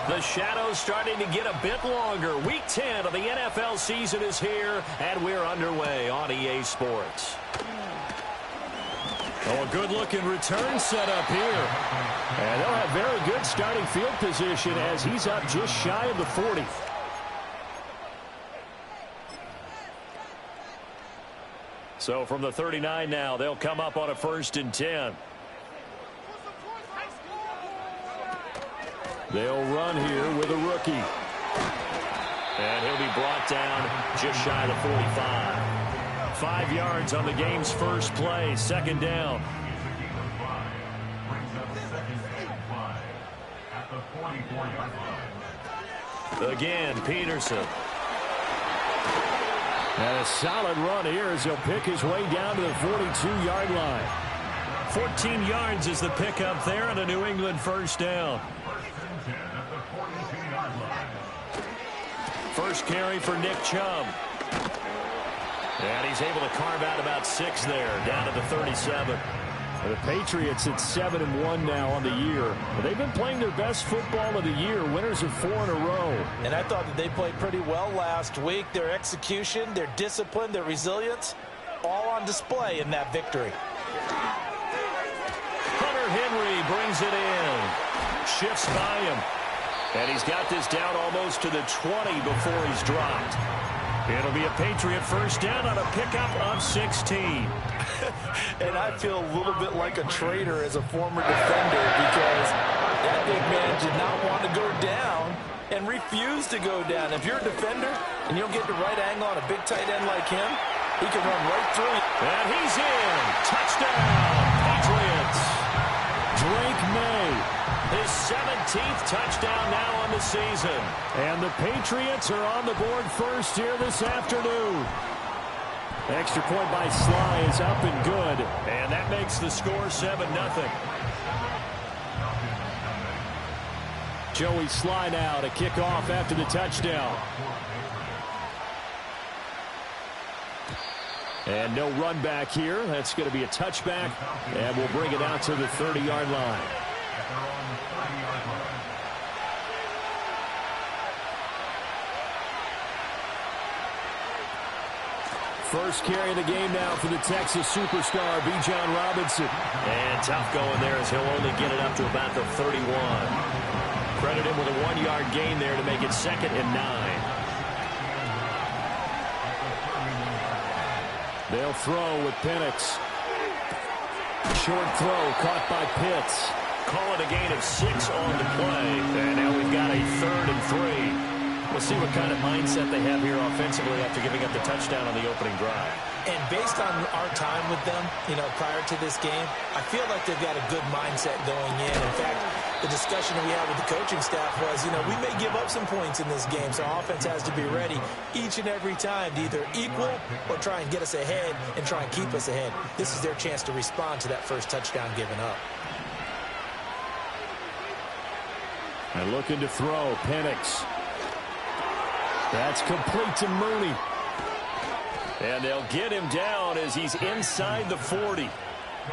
The shadow's starting to get a bit longer. Week 10 of the NFL season is here, and we're underway on EA Sports. Oh, a good-looking return set up here. And they'll have very good starting field position as he's up just shy of the 40. So from the 39 now, they'll come up on a 1st and 10. They'll run here with a rookie. And he'll be brought down just shy of the 45. 5 yards on the game's first play, 2nd down. Again, Peterson. And a solid run here as he'll pick his way down to the 42-yard line. 14 yards is the pickup there on a New England 1st down. First carry for Nick Chubb. And he's able to carve out about 6 there, down to the 37. The Patriots at 7-1 now on the year. They've been playing their best football of the year, winners of 4 in a row. And I thought that they played pretty well last week. Their execution, their discipline, their resilience, all on display in that victory. Hunter Henry brings it in. Shifts by him. And he's got this down almost to the 20 before he's dropped. It'll be a Patriot 1st down on a pickup of 16. And I feel a little bit like a traitor as a former defender because that big man did not want to go down and refused to go down. If you're a defender and you don't get the right angle on a big tight end like him, he can run right through you. And he's in. Touchdown, Patriots. Drake May. His 17th touchdown now on the season. And the Patriots are on the board first here this afternoon. Extra point by Sly is up and good. And that makes the score 7-0. Joey Sly now to kick off after the touchdown. And no run back here. That's going to be a touchback. And we'll bring it out to the 30-yard line. First carry of the game now for the Texas superstar, Bijan Robinson. And tough going there as he'll only get it up to about the 31. Credit him with a 1-yard gain there to make it 2nd and 9. They'll throw with Penix. Short throw caught by Pitts. Call it a gain of 6 on the play. And now we've got a 3rd and 3. We'll see what kind of mindset they have here offensively after giving up the touchdown on the opening drive. And based on our time with them, prior to this game, I feel like they've got a good mindset going in. In fact, the discussion that we had with the coaching staff was, we may give up some points in this game, so offense has to be ready each and every time to either equal or try and get us ahead and try and keep us ahead. This is their chance to respond to that first touchdown given up. And looking to throw, Penix. That's complete to Mooney. And they'll get him down as he's inside the 40.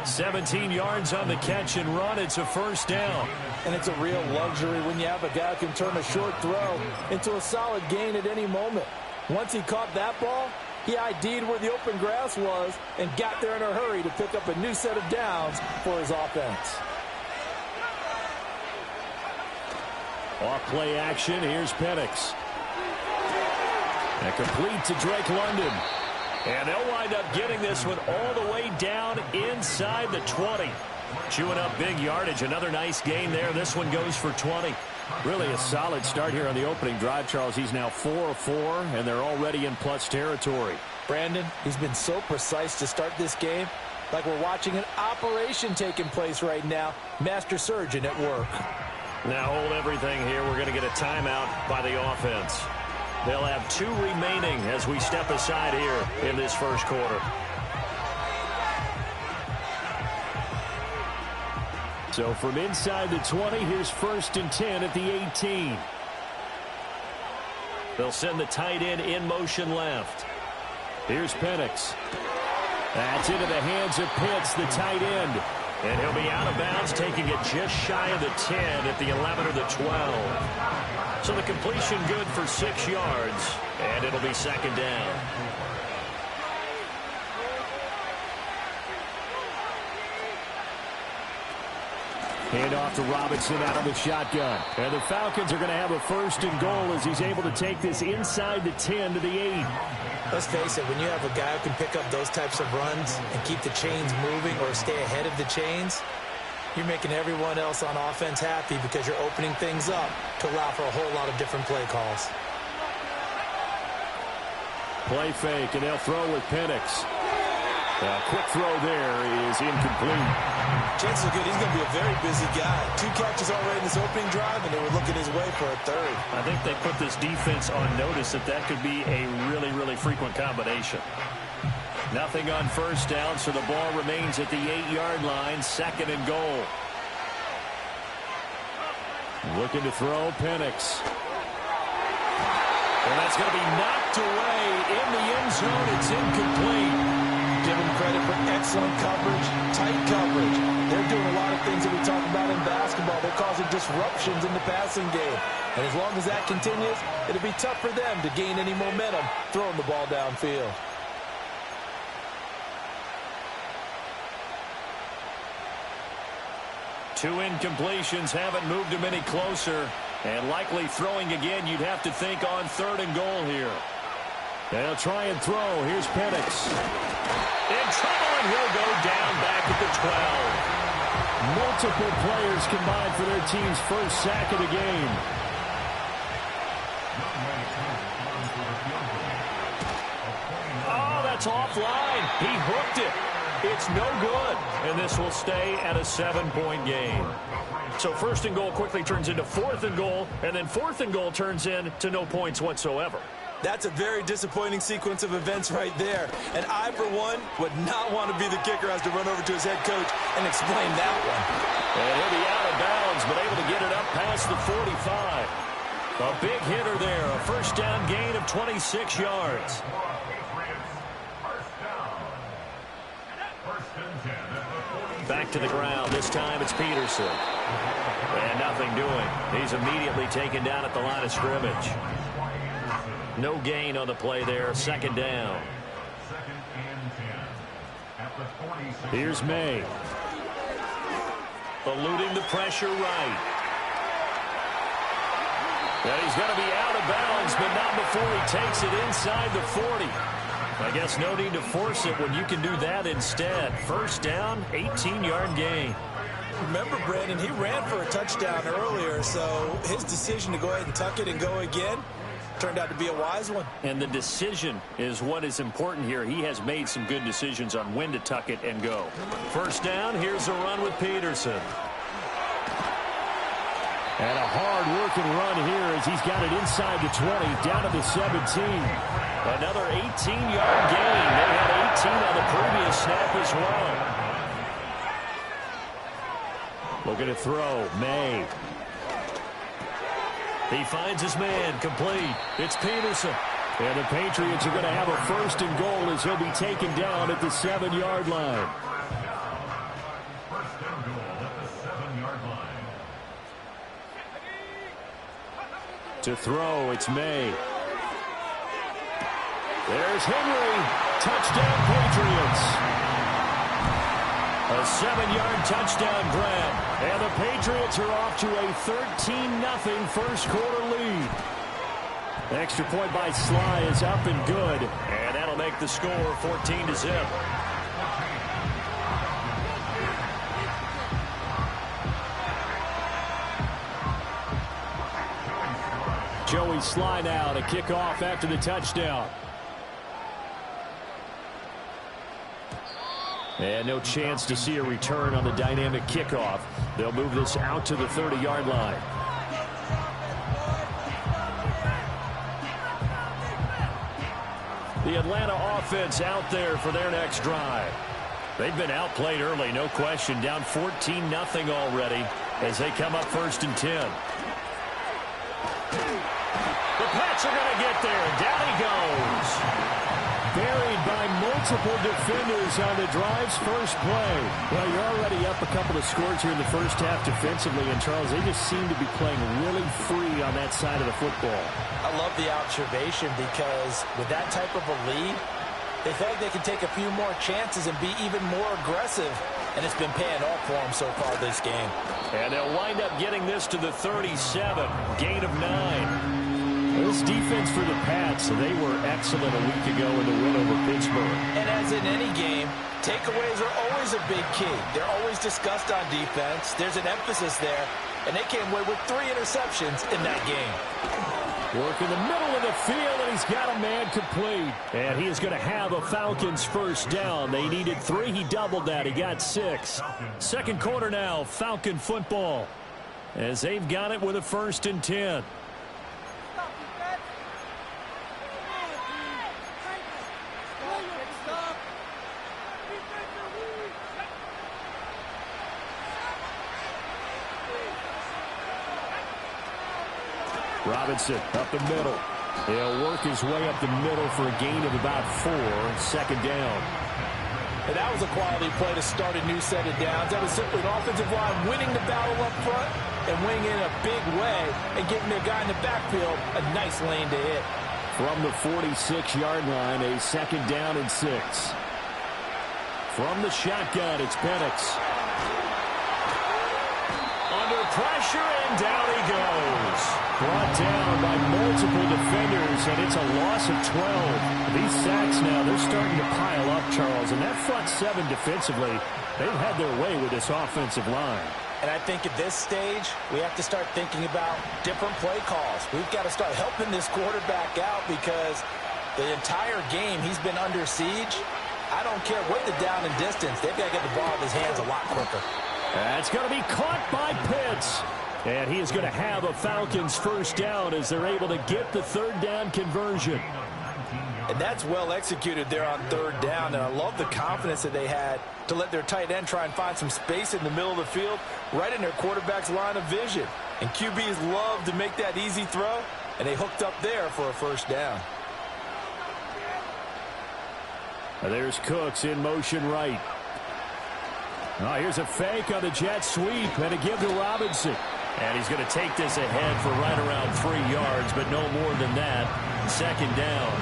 17 yards on the catch and run. It's a 1st down. And it's a real luxury when you have a guy who can turn a short throw into a solid gain at any moment. Once he caught that ball, he ID'd where the open grass was and got there in a hurry to pick up a new set of downs for his offense. Off play action. Here's Penix. And complete to Drake London. And they'll wind up getting this one all the way down inside the 20. Chewing up big yardage. Another nice gain there. This one goes for 20. Really a solid start here on the opening drive, Charles. He's now 4 of 4, and they're already in plus territory. Brandon, he's been so precise to start this game. Like we're watching an operation taking place right now. Master surgeon at work. Now hold everything here. We're going to get a timeout by the offense. They'll have 2 remaining as we step aside here in this first quarter. So from inside the 20, here's 1st and 10 at the 18. They'll send the tight end in motion left. Here's Penix. That's into the hands of Pitts, the tight end. And he'll be out of bounds, taking it just shy of the 10 at the 11 or the 12. So the completion good for 6 yards, and it'll be second down. Hand off to Robinson out of the shotgun. And the Falcons are going to have a first and goal as he's able to take this inside the 10 to the 8. Let's face it, when you have a guy who can pick up those types of runs and keep the chains moving or stay ahead of the chains, you're making everyone else on offense happy because you're opening things up to allow for a whole lot of different play calls. Play fake, and they'll throw with Penix. A quick throw there is incomplete. Chances are good he's going to be a very busy guy. 2 catches already in this opening drive, and they were looking his way for a third. I think they put this defense on notice that could be a really, really frequent combination. Nothing on first down, so the ball remains at the 8-yard line, second and goal. Looking to throw, Penix. And that's going to be knocked away in the end zone. It's incomplete. Give them credit for excellent coverage, tight coverage. They're doing a lot of things that we talk about in basketball. They're causing disruptions in the passing game. And as long as that continues, it'll be tough for them to gain any momentum throwing the ball downfield. Two incompletions haven't moved him any closer. And likely throwing again, you'd have to think on third and goal here. They'll try and throw. Here's Penix. In trouble, and he'll go down back at the 12. Multiple players combined for their team's first sack of the game. Oh, that's offline. He hooked it. It's no good. And this will stay at a 7-point game. So first and goal quickly turns into fourth and goal, and then fourth and goal turns into no points whatsoever. That's a very disappointing sequence of events right there. And I, for one, would not want to be the kicker who has to run over to his head coach and explain that one. And he'll be out of bounds, but able to get it up past the 45. A big hitter there, a first down gain of 26 yards. Back to the ground. This time it's Peterson. And nothing doing. He's immediately taken down at the line of scrimmage. No gain on the play there. Second down. Here's May. Eluding the pressure right. And he's going to be out of bounds, but not before he takes it inside the 40. I guess no need to force it when you can do that instead. First down, 18-yard gain. Remember, Brandon, he ran for a touchdown earlier, so his decision to go ahead and tuck it and go again turned out to be a wise one. And the decision is what is important here. He has made some good decisions on when to tuck it and go. First down, here's a run with Peterson. And a hard-working run here as he's got it inside the 20, down to the 17. Another 18-yard gain. They had 18 on the previous snap as well. Looking to throw, May. He finds his man, complete. It's Peterson. And the Patriots are going to have a first and goal as he'll be taken down at the 7-yard line. To throw, it's May. There's Henry. Touchdown, Patriots. A 7-yard touchdown grab. And the Patriots are off to a 13-0 first quarter lead. Extra point by Sly is up and good. And that'll make the score 14-0. Joey Sly now to kick off after the touchdown. And no chance to see a return on the dynamic kickoff. They'll move this out to the 30-yard line. The Atlanta offense out there for their next drive. They've been outplayed early, no question. Down 14-0 already as they come up first and 10. The Pats are going to get there. Down he goes. buried by multiple defenders on the drive's first play. Well, you're already up a couple of scores here in the first half defensively, and Charles, they just seem to be playing really free on that side of the football. I love the observation because with that type of a lead, they feel like they can take a few more chances and be even more aggressive, and it's been paying off for them so far this game. And they'll wind up getting this to the 37, gain of 9. This defense for the Pats, they were excellent a week ago in the win over Pittsburgh. And as in any game, takeaways are always a big key. They're always discussed on defense. There's an emphasis there, and they came away with 3 interceptions in that game. Work in the middle of the field, and he's got a man complete. And he is going to have a Falcons first down. They needed 3. He doubled that. He got 6. Second quarter now, Falcon football, as they've got it with a 1st and 10. Robinson up the middle. He'll work his way up the middle for a gain of about 4. Second down. And that was a quality play to start a new set of downs. That was simply an offensive line winning the battle up front and winning in a big way and giving their guy in the backfield a nice lane to hit. From the 46-yard line, a 2nd down and 6. From the shotgun, it's Penix. Under pressure, and down he goes. Brought down by multiple defenders, and it's a loss of 12. These sacks now, they're starting to pile up, Charles. And that front 7 defensively, they've had their way with this offensive line. And I think at this stage, we have to start thinking about different play calls. We've got to start helping this quarterback out because the entire game he's been under siege. I don't care what the down and distance. They've got to get the ball in his hands a lot quicker. That's going to be caught by Pitts. And he is going to have a Falcons first down as they're able to get the 3rd down conversion. And that's well executed there on 3rd down. And I love the confidence that they had to let their tight end try and find some space in the middle of the field, right in their quarterback's line of vision. And QBs love to make that easy throw, and they hooked up there for a first down. There's Cooks in motion right. Oh, here's a fake on the jet sweep, and a give to Robinson. And he's going to take this ahead for right around 3 yards, but no more than that. 2nd down.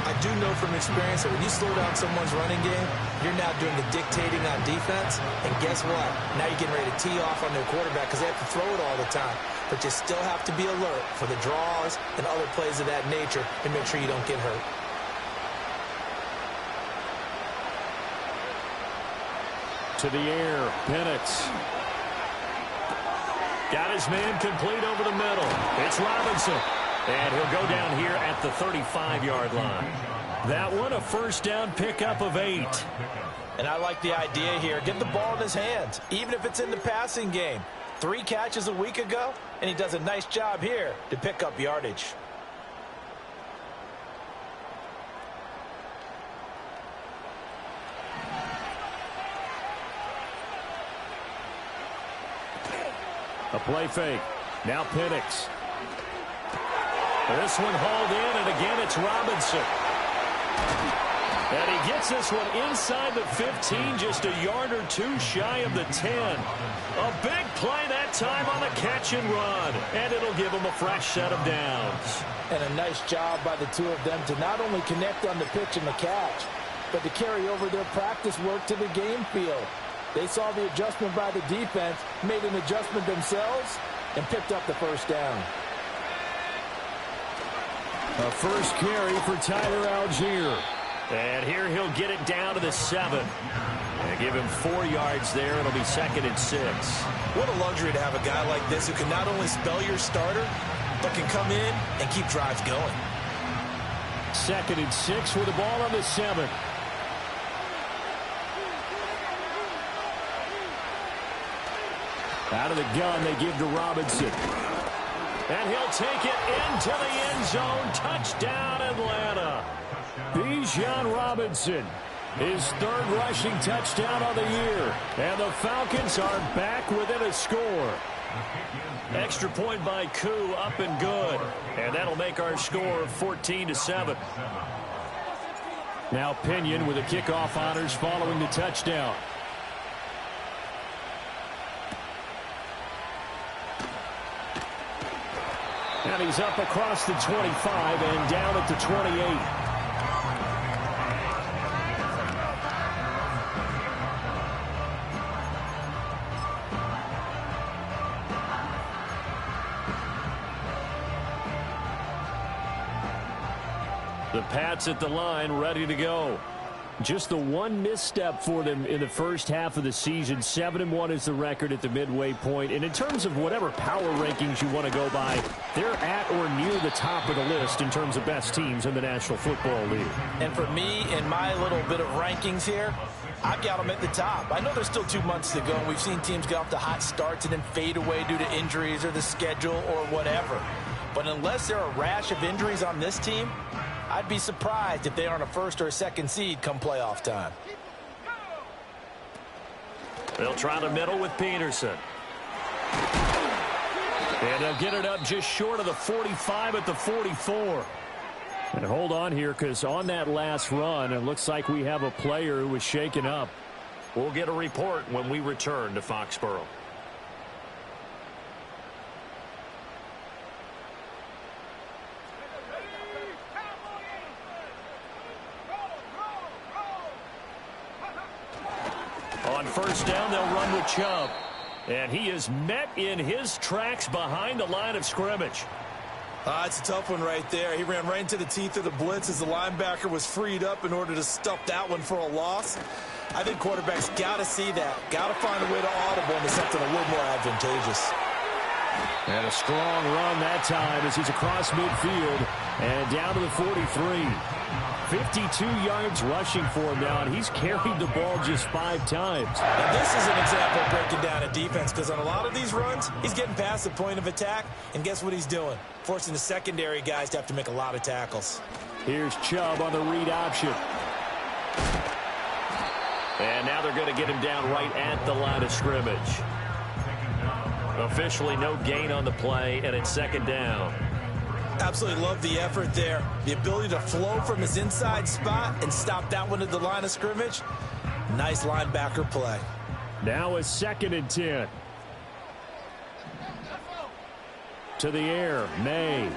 I do know from experience that when you slow down someone's running game, you're now doing the dictating on defense. And guess what? Now you're getting ready to tee off on their quarterback because they have to throw it all the time. But you still have to be alert for the draws and other plays of that nature and make sure you don't get hurt. To the air, Penix. Got his man complete over the middle. It's Robinson. And he'll go down here at the 35-yard line. That one, a first down pickup of 8. And I like the idea here. Get the ball in his hands, even if it's in the passing game. 3 catches a week ago, and he does a nice job here to pick up yardage. A play fake. Now Penix. This one hauled in, and again it's Robinson. And he gets this one inside the 15, just a yard or 2 shy of the 10. A big play that time on the catch and run, and it'll give him a fresh set of downs. And a nice job by the 2 of them to not only connect on the pitch and the catch, but to carry over their practice work to the game field. They saw the adjustment by the defense, made an adjustment themselves, and picked up the first down. A first carry for Tyler Algier. And here he'll get it down to the 7. And give him 4 yards there. It'll be 2nd and 6. What a luxury to have a guy like this who can not only spell your starter, but can come in and keep drives going. 2nd and 6 with the ball on the 7. Out of the gun, they give to Robinson. And he'll take it into the end zone. Touchdown, Atlanta. Bijan Robinson, his 3rd rushing touchdown of the year. And the Falcons are back within a score. Extra point by Koo, up and good. And that'll make our score 14-7. Now Pinion with the kickoff honors following the touchdown. And he's up across the 25 and down at the 28. The Pats at the line, ready to go. Just the one misstep for them in the first half of the season. 7-1 is the record at the midway point. And in terms of whatever power rankings you want to go by, they're at or near the top of the list in terms of best teams in the National Football League. And for me, in my little bit of rankings here, I've got them at the top. I know there's still 2 months to go. We've seen teams get off to hot starts and then fade away due to injuries or the schedule or whatever. But unless there are a rash of injuries on this team, I'd be surprised if they aren't a first or a second seed come playoff time. They'll try the middle with Peterson. And they'll get it up just short of the 45 at the 44. And hold on here, because on that last run, it looks like we have a player who was shaken up. We'll get a report when we return to Foxborough. On first down, they'll run with Chubb. And he is met in his tracks behind the line of scrimmage. It's a tough one right there. He ran right into the teeth of the blitz as the linebacker was freed up in order to stuff that one for a loss. I think quarterbacks got to see that. Got to find a way to audible into something a little more advantageous. And a strong run that time as he's across midfield and down to the 43. 52 yards rushing for him now, and he's carried the ball just 5 times. And this is an example of breaking down a defense, because on a lot of these runs, he's getting past the point of attack, and guess what he's doing? Forcing the secondary guys to have to make a lot of tackles. Here's Chubb on the read option. And now they're going to get him down right at the line of scrimmage. Officially no gain on the play, and it's second down. Absolutely love the effort there. The ability to flow from his inside spot and stop that one at the line of scrimmage. Nice linebacker play. Now a 2nd and 10. To the air, May.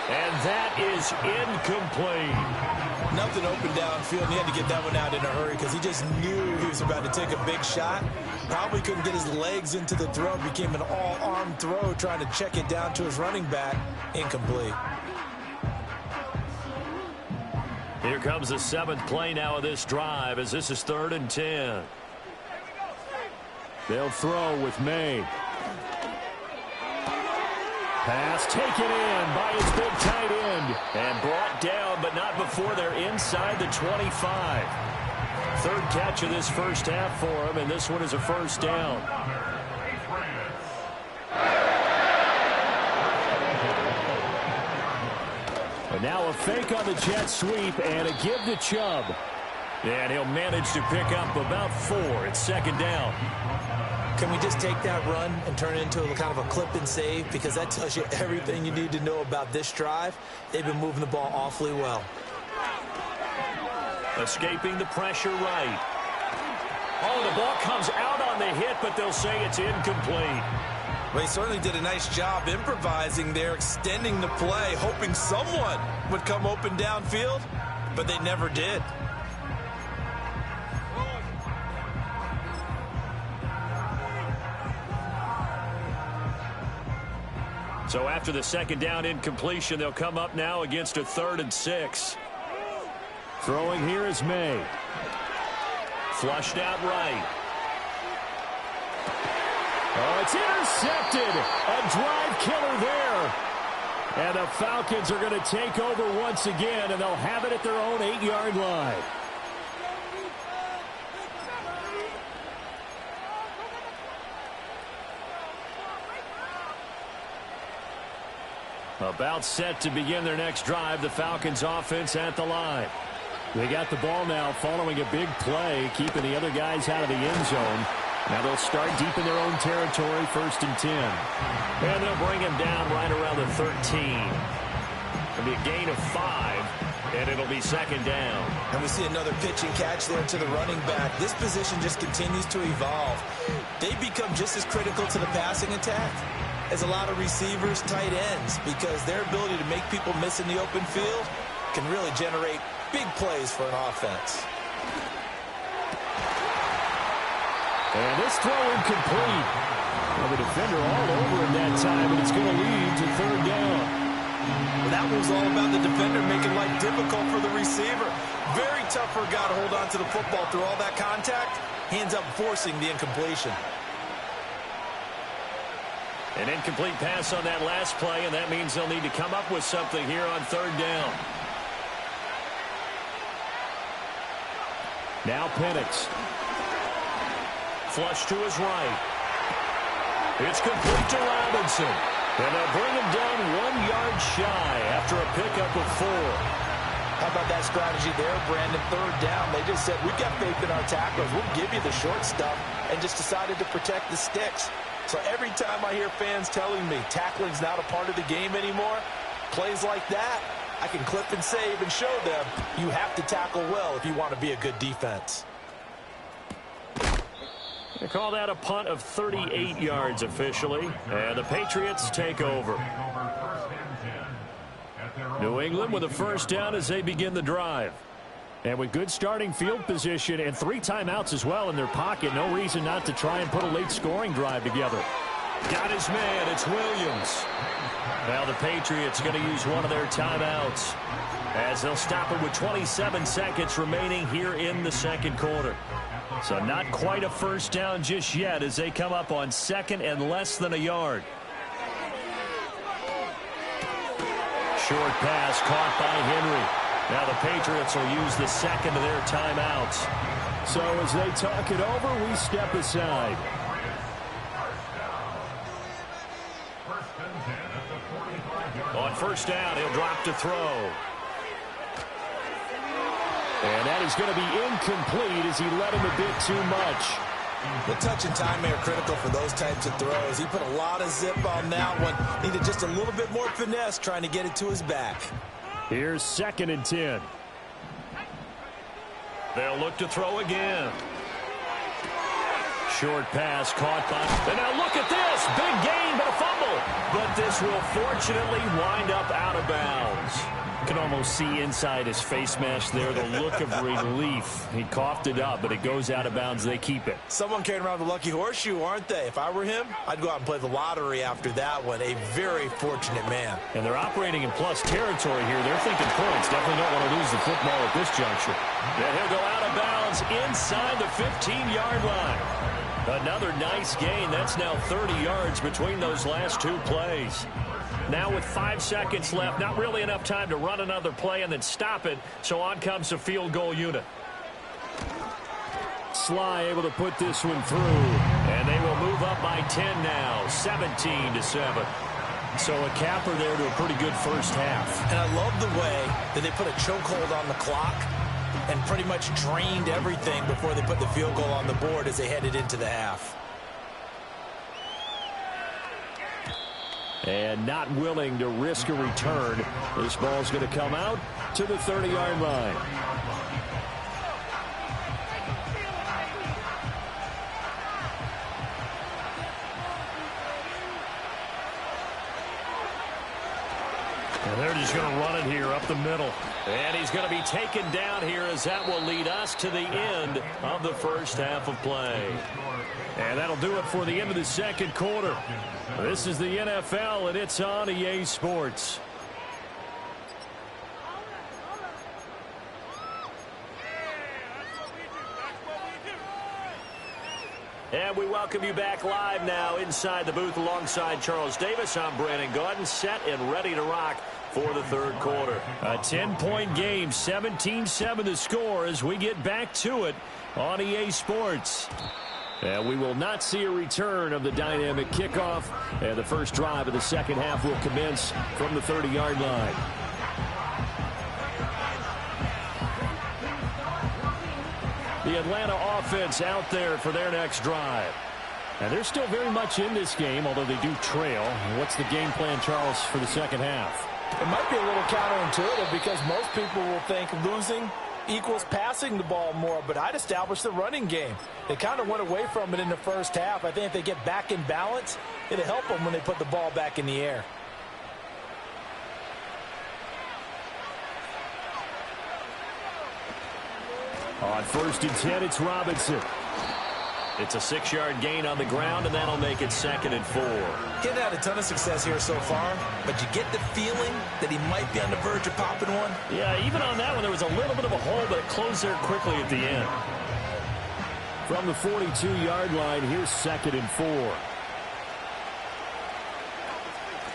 And that is incomplete. Nothing open downfield, and he had to get that one out in a hurry because he just knew he was about to take a big shot. Probably couldn't get his legs into the throw. Became an all-arm throw trying to check it down to his running back. Incomplete. Here comes the 7th play now of this drive as this is 3rd and 10. They'll throw with May. Pass taken in by his big tight end. And brought down, but not before they're inside the 25. 3rd catch of this first half for him, and this one is a first down. And now a fake on the jet sweep and a give to Chubb. And he'll manage to pick up about 4. It's 2nd down. Can we just take that run and turn it into a kind of a clip and save? Because that tells you everything you need to know about this drive. They've been moving the ball awfully well. Escaping the pressure right. Oh, the ball comes out on the hit, but they'll say it's incomplete. Well, he certainly did a nice job improvising there, extending the play, hoping someone would come open downfield, but they never did. So after the 2nd down incompletion, they'll come up now against a 3rd and 6. Throwing here is May. Flushed out right. Oh, it's intercepted. A drive killer there. And the Falcons are going to take over once again, and they'll have it at their own 8-yard line. About set to begin their next drive, the Falcons offense at the line. They got the ball now following a big play, keeping the other guys out of the end zone. Now they'll start deep in their own territory, 1st and 10. And they'll bring him down right around the 13. It'll be a gain of 5, and it'll be second down. And we see another pitch and catch there to the running back. This position just continues to evolve. They become just as critical to the passing attack as a lot of receivers, tight ends, because their ability to make people miss in the open field can really generate big plays for an offense. And this throw incomplete. Well, the defender all over him that time, and it's going to lead to third down. Well, that was all about the defender making life difficult for the receiver. Very tough for a guy to hold on to the football through all that contact. He ends up forcing the incompletion. An incomplete pass on that last play, and that means they'll need to come up with something here on third down. Now Penix. Flush to his right. It's complete to Robinson. And they'll bring him down 1 yard shy after a pickup of 4. How about that strategy there, Brandon? Third down. They just said, we've got faith in our tacklers. We'll give you the short stuff, and just decided to protect the sticks. So every time I hear fans telling me tackling's not a part of the game anymore, plays like that, I can clip and save and show them you have to tackle well if you want to be a good defense. They call that a punt of 38 yards officially, and the Patriots take over. New England with a first down as they begin the drive. And with good starting field position and 3 timeouts as well in their pocket, no reason not to try and put a late scoring drive together. Got his man. It's Williams. Now the Patriots going to use one of their timeouts as they'll stop it with 27 seconds remaining here in the second quarter. So not quite a first down just yet as they come up on second and less than a yard. Short pass caught by Henry. Now the Patriots will use the second of their timeouts. So as they talk it over, we step aside. On first down, he'll drop to throw. And that is going to be incomplete as he let him a bit too much. The touch and timing are critical for those types of throws. He put a lot of zip on that one. Needed just a little bit more finesse trying to get it to his back. Here's 2nd and 10. They'll look to throw again. Short pass caught by... And now look at this. Big gain, but a fumble. But this will fortunately wind up out of bounds. You can almost see inside his face mask there the look of relief. He coughed it up, but it goes out of bounds. They keep it. Someone carrying around the lucky horseshoe, aren't they? If I were him, I'd go out and play the lottery after that one. A very fortunate man. And they're operating in plus territory here. They're thinking points. Definitely don't want to lose the football at this juncture. And he'll go out of bounds inside the 15-yard line. Another nice gain. That's now 30 yards between those last 2 plays. Now with 5 seconds left, not really enough time to run another play and then stop it, so on comes the field goal unit. Sly able to put this one through. And they will move up by 10 now, 17-7. So a capper there to a pretty good first half. And I love the way that they put a chokehold on the clock and pretty much drained everything before they put the field goal on the board as they headed into the half. And not willing to risk a return. This ball's going to come out to the 30-yard line. And they're just going to run it here up the middle. And he's going to be taken down here as that will lead us to the end of the first half of play. And that'll do it for the end of the second quarter. This is the NFL, and it's on EA Sports. And we welcome you back live now inside the booth alongside Charles Davis. I'm Brandon Gaudin, set and ready to rock for the third quarter. A 10-point game, 17-7 the score as we get back to it on EA Sports. And we will not see a return of the dynamic kickoff. And the first drive of the second half will commence from the 30-yard line. The Atlanta offense out there for their next drive. And they're still very much in this game, although they do trail. What's the game plan, Charles, for the second half? It might be a little counterintuitive because most people will think losing equals passing the ball more, but I'd establish the running game. They kind of went away from it in the first half. I think if they get back in balance, it'll help them when they put the ball back in the air. On 1st and 10, it's Robinson. It's a 6-yard gain on the ground, and that'll make it 2nd and 4. He hasn't had a ton of success here so far, but you get the feeling that he might be on the verge of popping one. Yeah, even on that one, there was a little bit of a hole, but it closed there quickly at the end. From the 42-yard line, here's 2nd and 4.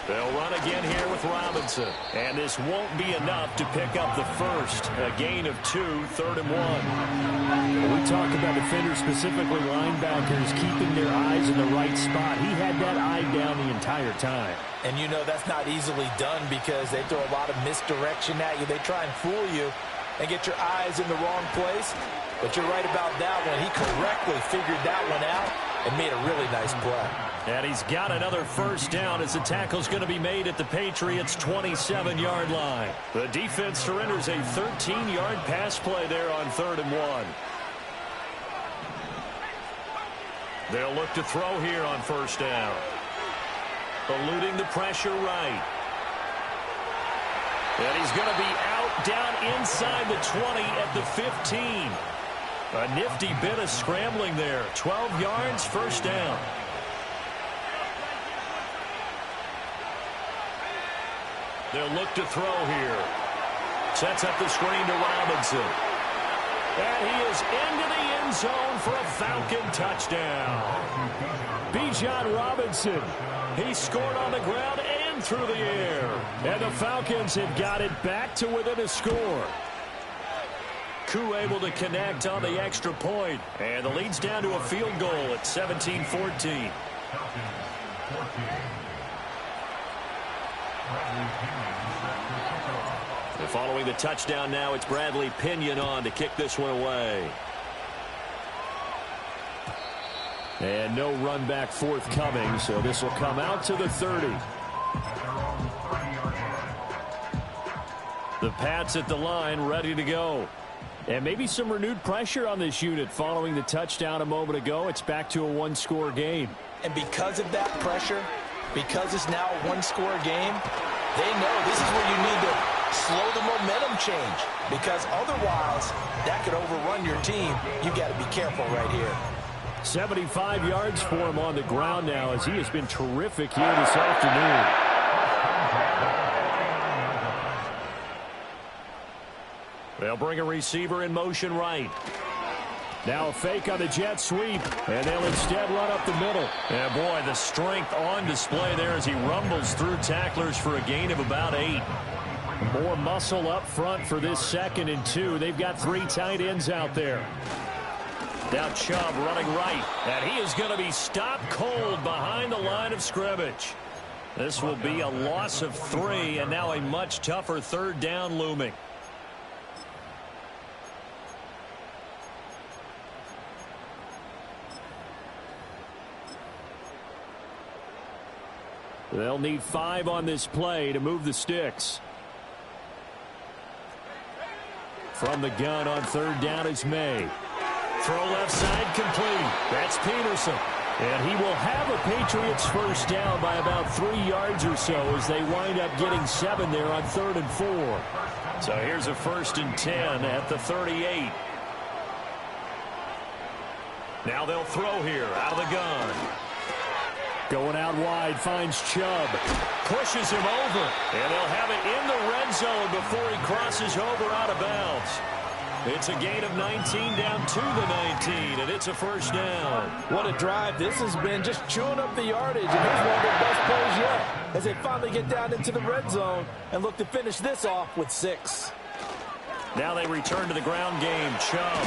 They'll run again here with Robinson. And this won't be enough to pick up the first. A gain of 2, 3rd and 1. We talk about defenders, specifically linebackers, keeping their eyes in the right spot. He had that eye down the entire time. And you know that's not easily done because they throw a lot of misdirection at you. They try and fool you and get your eyes in the wrong place. But you're right about that one. He correctly figured that one out and made a really nice play. And he's got another first down as the tackle's going to be made at the Patriots' 27-yard line. The defense surrenders a 13-yard pass play there on 3rd and 1. They'll look to throw here on 1st down. Eluding the pressure right. And he's going to be out down inside the 20 at the 15. A nifty bit of scrambling there. 12 yards, 1st down. They'll look to throw here. Sets up the screen to Robinson. And he is into the end zone for a Falcon touchdown. Bijan Robinson. He scored on the ground and through the air. And the Falcons have got it back to within a score. Koo able to connect on the extra point. And the lead's down to a field goal at 17-14. And following the touchdown now, it's Bradley Pinion on to kick this one away. And no run back forthcoming, so this will come out to the 30. The Pats at the line, ready to go. And maybe some renewed pressure on this unit following the touchdown a moment ago. It's back to a one-score game. And because of that pressure, because it's now a one-score game, they know this is where you need to slow the momentum change, because otherwise that could overrun your team. You got to be careful right here. 75 yards for him on the ground now, as he has been terrific here this afternoon. They'll bring a receiver in motion right. Now a fake on the jet sweep, and they'll instead run up the middle. And boy, the strength on display there as he rumbles through tacklers for a gain of about 8. More muscle up front for this 2nd and 2. They've got 3 tight ends out there. Now Chubb running right, and he is going to be stopped cold behind the line of scrimmage. This will be a loss of 3, and now a much tougher 3rd down looming. They'll need 5 on this play to move the sticks. From the gun on 3rd down is May. Throw left side complete. That's Peterson. And he will have a Patriots first down by about 3 yards or so as they wind up getting 7 there on 3rd and 4. So here's a 1st and 10 at the 38. Now they'll throw here out of the gun. Going out wide, finds Chubb. Pushes him over. And they'll have it in the red zone before he crosses over out of bounds. It's a gain of 19 down to the 19, and it's a first down. What a drive this has been, just chewing up the yardage. And here's one of their best plays yet as they finally get down into the red zone and look to finish this off with 6. Now they return to the ground game. Chubb.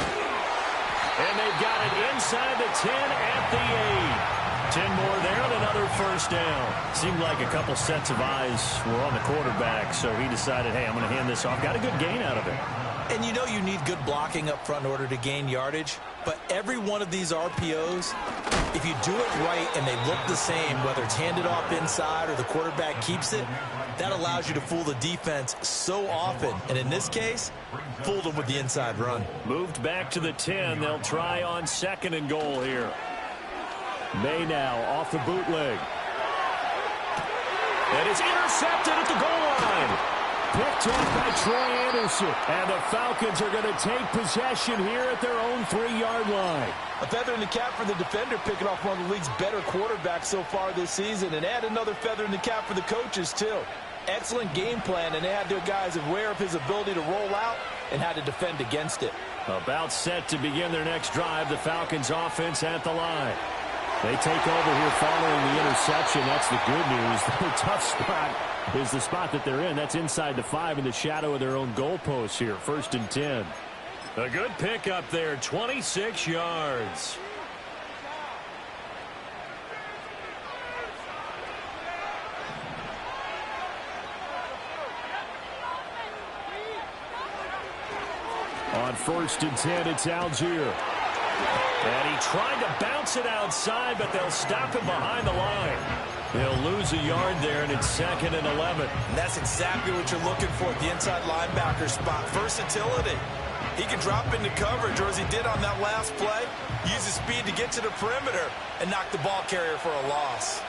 And they've got it inside the 10 at the 8. 10 more there and another first down. Seemed like a couple sets of eyes were on the quarterback, so he decided, hey, I'm going to hand this off. Got a good gain out of it. And you know you need good blocking up front in order to gain yardage. But every one of these RPOs, if you do it right and they look the same, whether it's handed off inside or the quarterback keeps it, that allows you to fool the defense so often. And in this case, fooled them with the inside run. Moved back to the 10. They'll try on 2nd and goal here. May now off the bootleg. And it's intercepted at the goal line. Picked off by Troy Anderson. And the Falcons are going to take possession here at their own 3-yard line. A feather in the cap for the defender, picking off one of the league's better quarterbacks so far this season. And add another feather in the cap for the coaches, too. Excellent game plan, and they had their guys aware of his ability to roll out and how to defend against it. About set to begin their next drive, the Falcons offense at the line. They take over here following the interception. That's the good news. The tough spot is the spot that they're in. That's inside the 5 in the shadow of their own goalpost here. 1st and 10. A good pickup there, 26 yards. On 1st and 10, it's Algier. And he tried to bounce it outside, but they'll stop him behind the line. He'll lose a yard there, and it's 2nd and 11. And that's exactly what you're looking for at the inside linebacker spot. Versatility. He can drop into coverage, or as he did on that last play, use his speed to get to the perimeter and knock the ball carrier for a loss.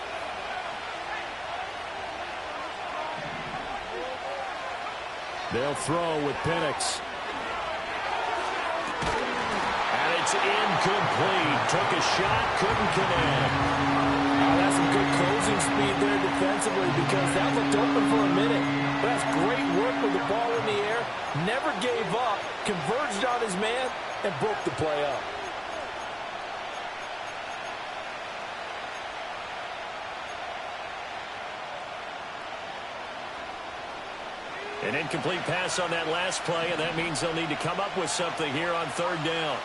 They'll throw with Penix. It's incomplete. Took a shot, couldn't connect. That's some good closing speed there defensively because that looked open for a minute. But that's great work with the ball in the air. Never gave up, converged on his man, and broke the play up. An incomplete pass on that last play, and that means they'll need to come up with something here on 3rd down.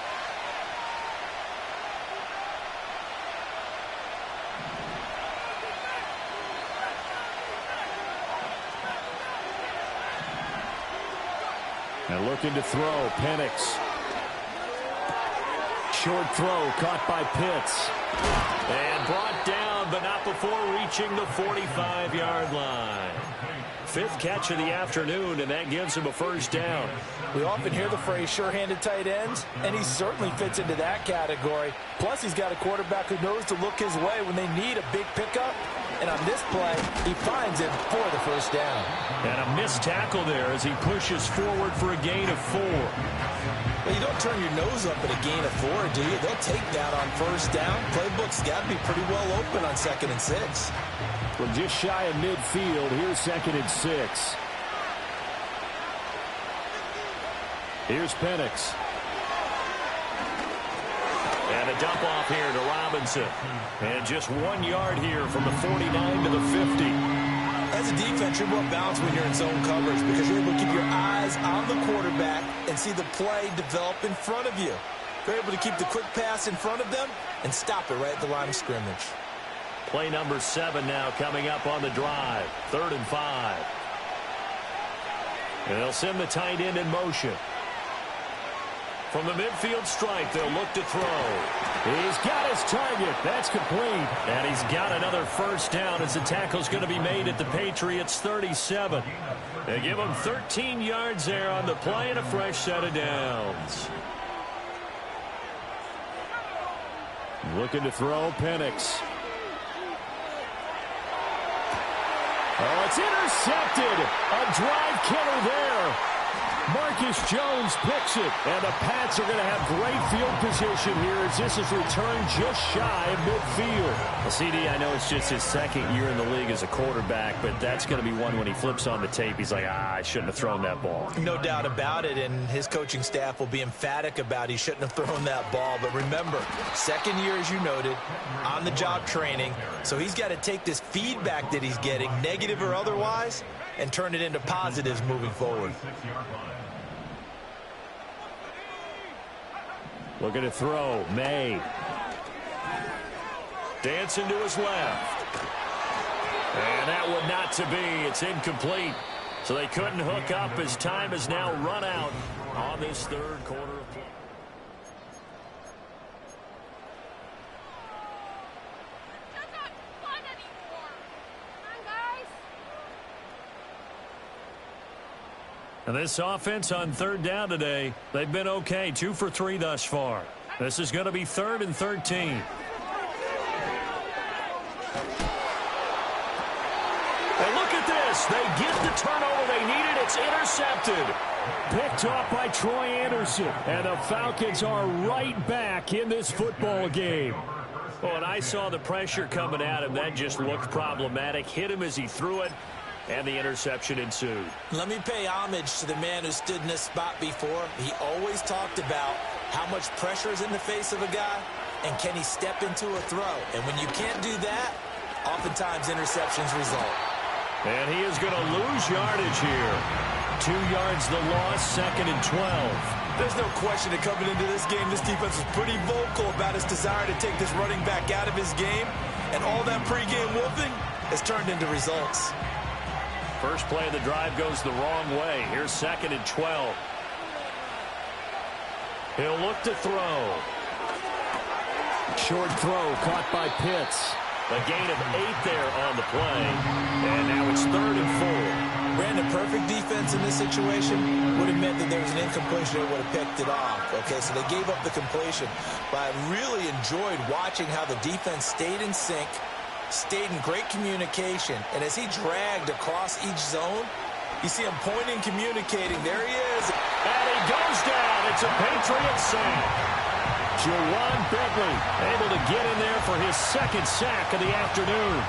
And looking to throw, Penix. Short throw caught by Pitts. And brought down, but not before reaching the 45-yard line. 5th catch of the afternoon, and that gives him a 1st down. We often hear the phrase sure-handed tight ends, and he certainly fits into that category. Plus, he's got a quarterback who knows to look his way when they need a big pickup. And on this play, he finds him for the 1st down. And a missed tackle there as he pushes forward for a gain of 4. Well, you don't turn your nose up at a gain of 4, do you? They'll take that on 1st down. Playbook's got to be pretty well open on 2nd and 6. From just shy of midfield, here's 2nd and 6. Here's Penix. And a dump off here to Robinson. And just 1 yard here from the 49 to the 50. As a defense, you're more balanced when you're in zone coverage because you're able to keep your eyes on the quarterback and see the play develop in front of you. You're able to keep the quick pass in front of them and stop it right at the line of scrimmage. Play number 7 now coming up on the drive. 3rd and 5. And they'll send the tight end in motion. From the midfield stripe, they'll look to throw. He's got his target. That's complete. And he's got another 1st down as the tackle's going to be made at the Patriots' 37. They give him 13 yards there on the play and a fresh set of downs. Looking to throw, Penix. Oh, it's intercepted. A drive killer there. Marcus Jones picks it, and the Pats are going to have great field position here as this is returned just shy of midfield. Well, CD, I know it's just his 2nd year in the league as a quarterback, but that's going to be one when he flips on the tape. He's like, I shouldn't have thrown that ball. No doubt about it, and his coaching staff will be emphatic about he shouldn't have thrown that ball. But remember, 2nd year, as you noted, on-the-job training, so he's got to take this feedback that he's getting, negative or otherwise, and turn it into positives moving forward. Looking to throw, May. Dancing to his left. And that one not to be. It's incomplete. So they couldn't hook up as time has now run out on this 3rd quarter of play. And this offense on third down today, they've been okay. 2 for 3 thus far. This is going to be 3rd and 13. And look at this. They get the turnover they needed. It's intercepted. Picked off by Troy Anderson. And the Falcons are right back in this football game. Well, and I saw the pressure coming at him. That just looked problematic. Hit him as he threw it, and the interception ensued. Let me pay homage to the man who stood in this spot before. He always talked about how much pressure is in the face of a guy, and can he step into a throw. And when you can't do that, oftentimes interceptions result. And he is going to lose yardage here. 2 yards the loss, 2nd and 12. There's no question that coming into this game, this defense was pretty vocal about its desire to take this running back out of his game. And all that pregame whooping has turned into results. First play of the drive goes the wrong way. Here's 2nd and 12. He'll look to throw. Short throw caught by Pitts. A gain of 8 there on the play. And now it's 3rd and 4. Brandon, perfect defense in this situation would have meant that there was an incompletion that would have picked it off. Okay, so they gave up the completion. But I really enjoyed watching how the defense stayed in sync, stayed in great communication. And as he dragged across each zone, you see him pointing, communicating. There he is. And he goes down. It's a Patriot sack. Jawan Bentley able to get in there for his 2nd sack of the afternoon.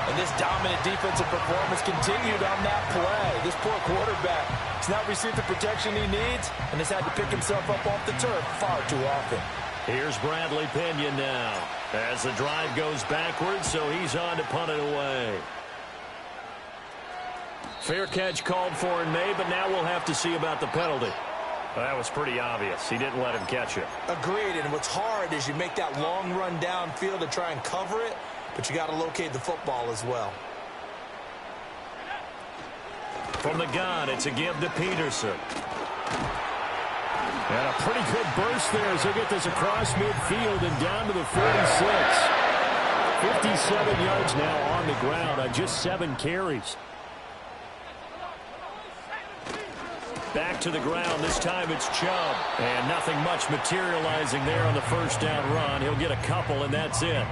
And this dominant defensive performance continued on that play. This poor quarterback has not received the protection he needs and has had to pick himself up off the turf far too often. Here's Bradley Pinion now as the drive goes backwards, so he's on to punt it away. Fair catch called for in May, but now we'll have to see about the penalty. That was pretty obvious. He didn't let him catch it. Agreed, and what's hard is you make that long run downfield to try and cover it, but you got to locate the football as well. From the gun, it's a give to Peterson. And a pretty good burst there as he'll get this across midfield and down to the 46. 57 yards now on the ground on just 7 carries. Back to the ground. This time it's Chubb. And nothing much materializing there on the first down run. He'll get a couple, and that's it.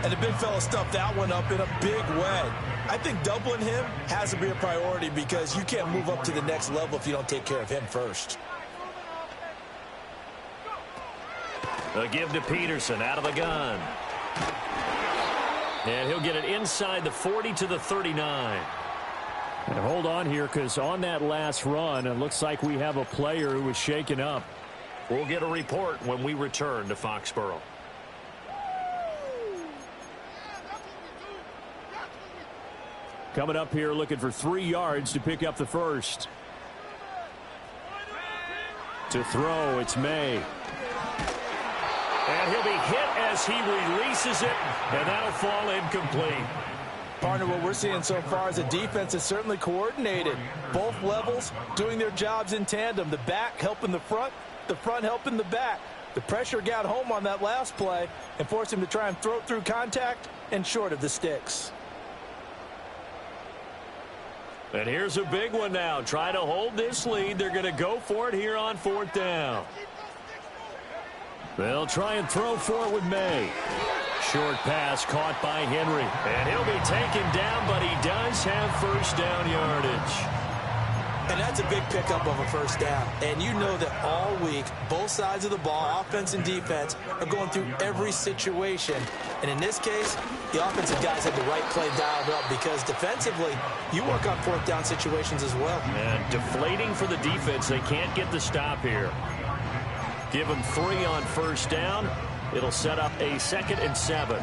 And the big fella stuffed that one up in a big way. I think doubling him has to be a priority because you can't move up to the next level if you don't take care of him first. A give to Peterson out of the gun. And he'll get it inside the 40 to the 39. And hold on here, because on that last run, it looks like we have a player who was shaken up. We'll get a report when we return to Foxborough. Coming up here, looking for 3 yards to pick up the first. To throw, it's May. And he'll be hit as he releases it, and that'll fall incomplete. Partner, what we're seeing so far is the defense is certainly coordinated. Both levels doing their jobs in tandem. The back helping the front helping the back. The pressure got home on that last play and forced him to try and throw through contact and short of the sticks. And here's a big one now. Try to hold this lead. They're going to go for it here on 4th down. They'll try and throw for it with May. Short pass caught by Henry. And he'll be taken down, but he does have first down yardage. And that's a big pickup of a first down. And you know that all week, both sides of the ball, offense and defense, are going through every situation. And in this case, the offensive guys had the right play dialed up because defensively, you work on 4th down situations as well. And deflating for the defense. They can't get the stop here. Give them 3 on first down. It'll set up a 2nd and 7.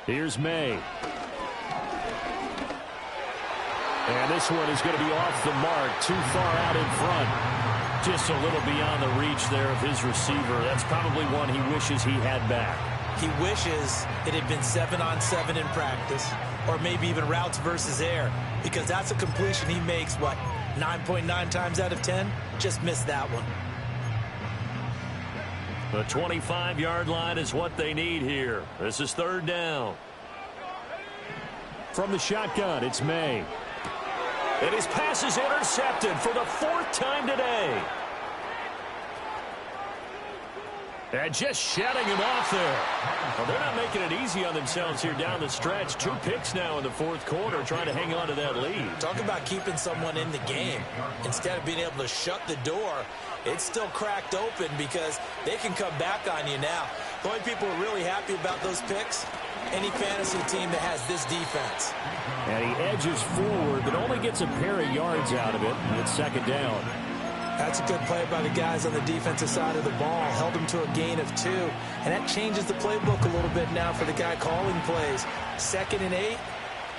Here's May. And this one is going to be off the mark, too far out in front. Just a little beyond the reach there of his receiver. That's probably one he wishes he had back. He wishes it had been 7-on-7 in practice, or maybe even routes versus air, because that's a completion he makes, 9.9 times out of 10? Just missed that one. The 25-yard line is what they need here. This is third down. From the shotgun, it's May. And his pass is intercepted for the fourth time today. And just shutting him off there. Well, they're not making it easy on themselves here down the stretch. 2 picks now in the fourth quarter, trying to hang on to that lead. Talk about keeping someone in the game. Instead of being able to shut the door, it's still cracked open because they can come back on you now. The only people who are really happy about those picks, any fantasy team that has this defense. And he edges forward, but only gets a pair of yards out of it, and it's second down. That's a good play by the guys on the defensive side of the ball. Held him to a gain of 2. And that changes the playbook a little bit now for the guy calling plays. 2nd and 8.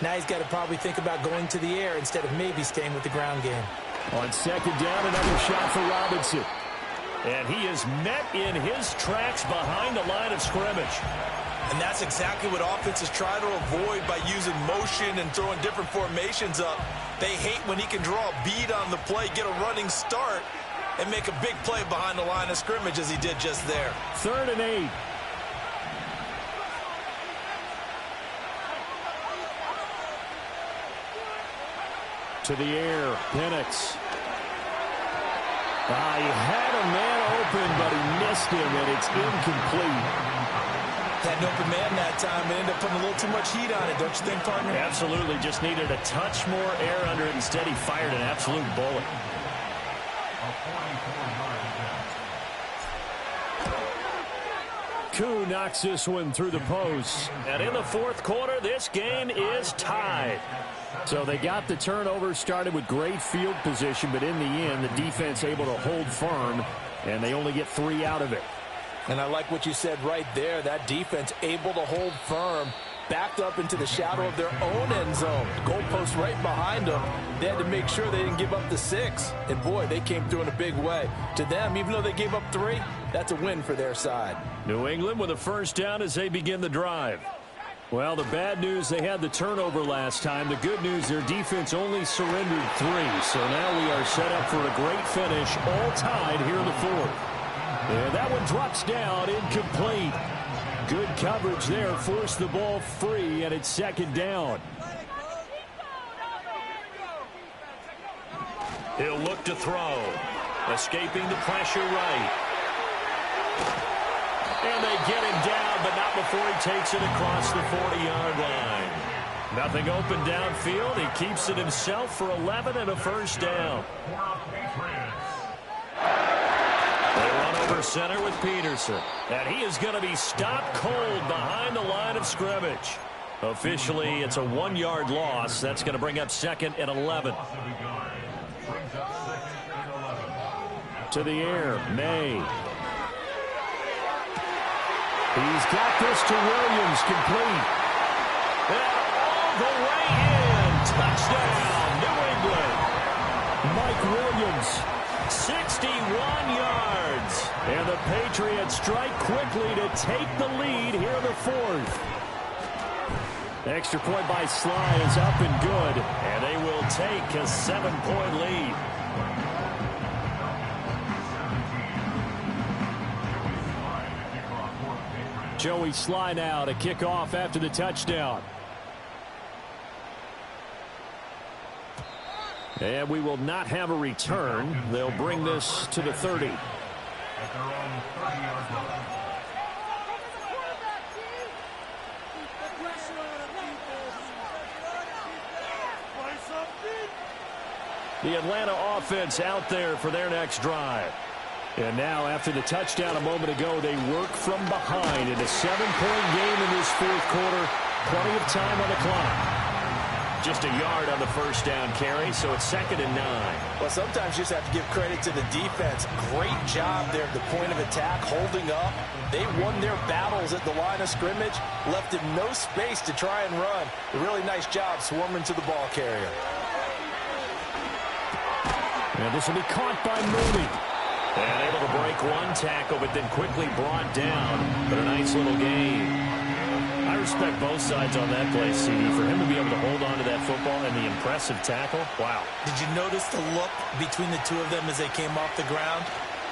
Now he's got to probably think about going to the air instead of maybe staying with the ground game. On second down, another shot for Robinson. And he is met in his tracks behind the line of scrimmage. And that's exactly what offenses try to avoid by using motion and throwing different formations up. They hate when he can draw a bead on the play, get a running start, and make a big play behind the line of scrimmage as he did just there. 3rd and 8. To the air, Penix. He had a man open, but he missed him, and it's incomplete. Had an open man that time and ended up putting a little too much heat on it, don't you think, partner? Absolutely. Just needed a touch more air under it. Instead, he fired an absolute bullet. Koo knocks this one through the post. And in the fourth quarter, this game is tied. So they got the turnover, started with great field position, but in the end, the defense able to hold firm, and they only get 3 out of it. And I like what you said right there. That defense able to hold firm, backed up into the shadow of their own end zone. Goalpost right behind them. They had to make sure they didn't give up the 6. And, boy, they came through in a big way. To them, even though they gave up 3, that's a win for their side. New England with a first down as they begin the drive. Well, the bad news, they had the turnover last time. The good news, their defense only surrendered 3. So now we are set up for a great finish, all tied here in the fourth. And that one drops down, incomplete. Good coverage there, forced the ball free, and it's second down. He'll look to throw. Escaping the pressure right. And they get him down, but not before he takes it across the 40-yard line. Nothing open downfield. He keeps it himself for 11 and a first down. They run over center with Peterson. And he is going to be stopped cold behind the line of scrimmage. Officially, it's a 1-yard loss. That's going to bring up 2nd and 11. To the air, May. He's got this to Williams, complete. And all the way in. Touchdown, New England. Mike Williams. 61 yards. And the Patriots strike quickly to take the lead here in the fourth. Extra point by Sly is up and good. And they will take a 7-point lead. Joey Sly now to kick off after the touchdown. And we will not have a return. They'll bring this to the 30. The Atlanta offense out there for their next drive. And now, after the touchdown a moment ago, they work from behind in a 7-point game in this fourth quarter. Plenty of time on the clock. Just a yard on the first down carry, so it's 2nd and 9. Well, sometimes you just have to give credit to the defense. Great job there at the point of attack, holding up. They won their battles at the line of scrimmage, left him no space to try and run. A really nice job swarming to the ball carrier. And this will be caught by Mooney. And able to break one tackle, but then quickly brought down. But a nice little game. I respect both sides on that play, CD. For him to be able to hold on to that football and the impressive tackle, wow. Did you notice the look between the two of them as they came off the ground?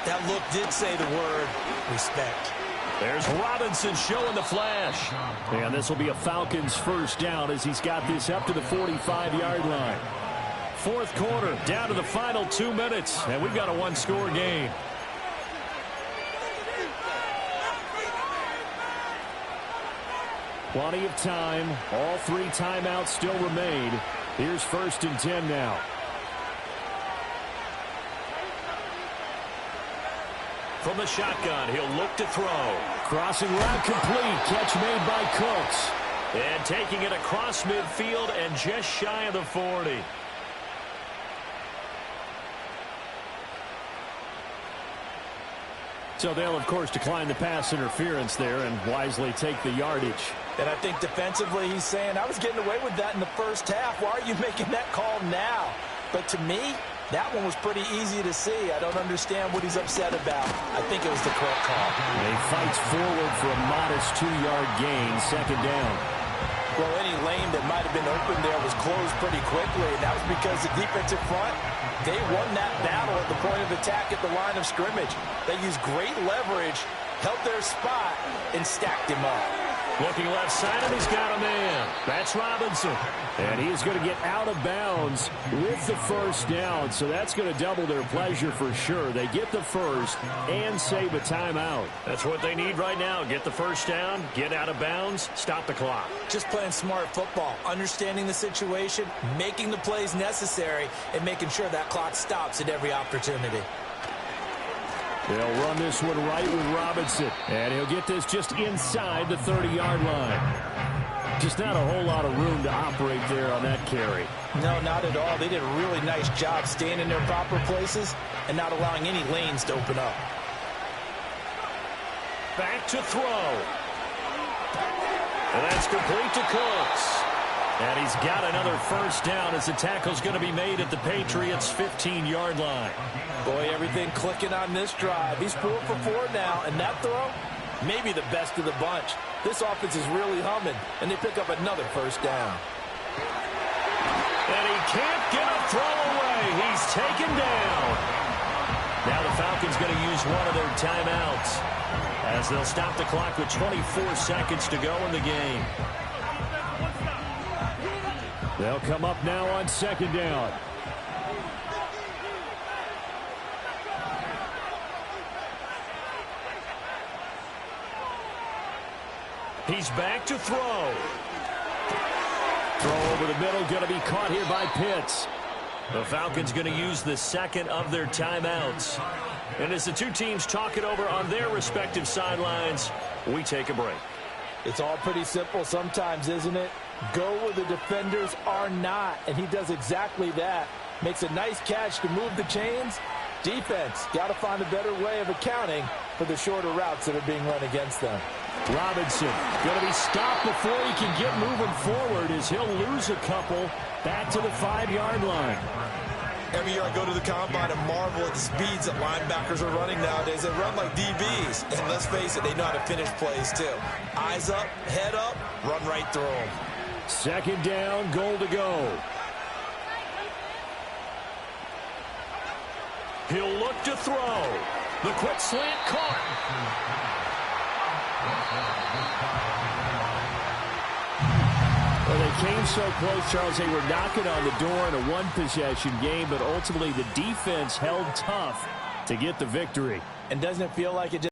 That look did say the word respect. There's Robinson showing the flash. And this will be a Falcons first down as he's got this up to the 45-yard line. Fourth quarter, down to the final 2 minutes, and we've got a one-score game. Plenty of time. All 3 timeouts still remain. Here's 1st and 10 now. From the shotgun, he'll look to throw. Crossing route complete. Catch made by Cooks. And taking it across midfield and just shy of the 40. So they'll, of course, decline the pass interference there and wisely take the yardage. And I think defensively he's saying, I was getting away with that in the first half. Why are you making that call now? But to me, that one was pretty easy to see. I don't understand what he's upset about. I think it was the correct call. And he fights forward for a modest 2-yard gain, 2nd down. Well, any lane that might have been open there was closed pretty quickly, and that was because the defensive front, they won that battle at the point of attack at the line of scrimmage. They used great leverage, held their spot, and stacked him up. Looking left side, and he's got a man. That's Robinson. And he's going to get out of bounds with the first down, so that's going to double their pleasure for sure. They get the first and save a timeout. That's what they need right now. Get the first down, get out of bounds, stop the clock. Just playing smart football, understanding the situation, making the plays necessary, and making sure that clock stops at every opportunity. They'll run this one right with Robinson. And he'll get this just inside the 30-yard line. Just not a whole lot of room to operate there on that carry. No, not at all. They did a really nice job staying in their proper places and not allowing any lanes to open up. Back to throw. And that's complete to Cooks. And he's got another first down as the tackle's going to be made at the Patriots' 15-yard line. Boy, everything clicking on this drive. He's 4 for 4 now, and that throw, maybe the best of the bunch. This offense is really humming, and they pick up another first down. And he can't get a throw away. He's taken down. Now the Falcons going to use one of their timeouts as they'll stop the clock with 24 seconds to go in the game. They'll come up now on 2nd down. He's back to throw. Throw over the middle, going to be caught here by Pitts. The Falcons going to use the second of their timeouts. And as the two teams talk it over on their respective sidelines, we take a break. It's all pretty simple sometimes, isn't it? Go where the defenders are not, and he does exactly that. Makes a nice catch to move the chains. Defense, got to find a better way of accounting for the shorter routes that are being run against them. Robinson going to be stopped before he can get moving forward as he'll lose a couple back to the 5-yard line. Every year I go to the combine and marvel at the speeds that linebackers are running nowadays. They run like DBs. And let's face it, they know how to finish plays too. Eyes up, head up, run right through them. 2nd down, goal to go. He'll look to throw. The quick slant caught. Well, they came so close, Charles. They were knocking on the door in a one-possession game, but ultimately the defense held tough to get the victory. And doesn't it feel like it just